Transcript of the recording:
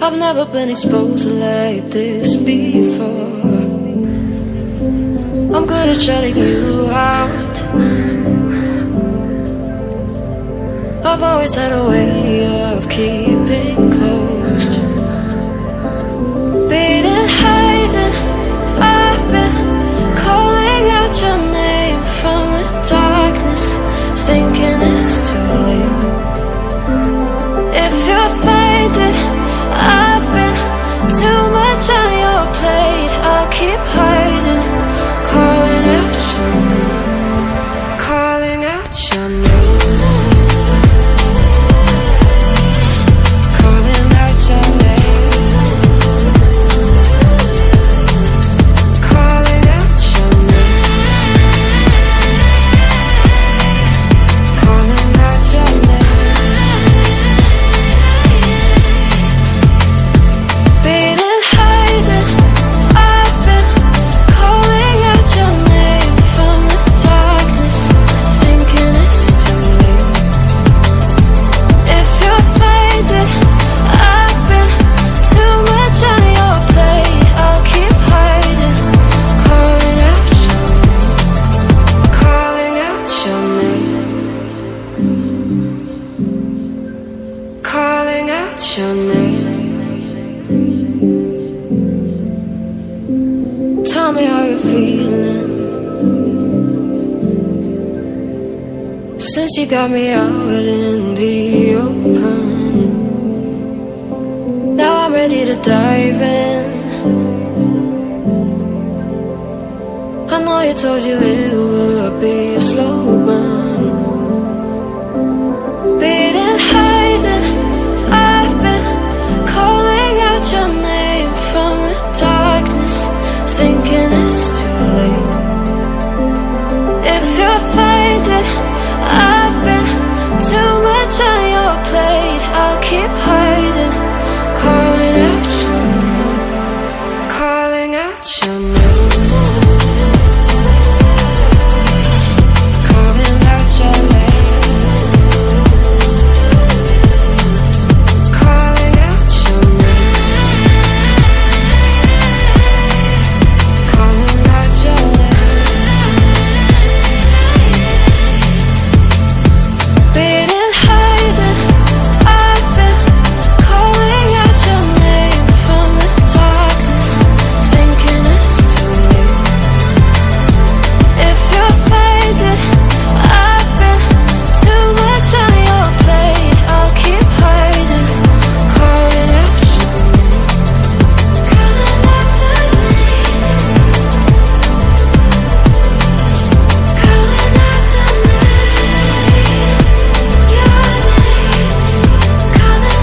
I've never been exposed like this before. I'm good at shutting you out. I've always had a way of keeping closed. Beating, hiding, I've been calling out your name from the darkness, thinking it's too late. If you're finding I've been too much on your plate, I'll keep hiding, calling out your name, calling out your name. Calling out your name. Tell me how you're feeling since you got me out in the open. Now I'm ready to dive in. I know you told you it would be a slow burn. Beating, hiding, I've been calling out your name from the darkness, thinking it's too late. If you're finding I've been too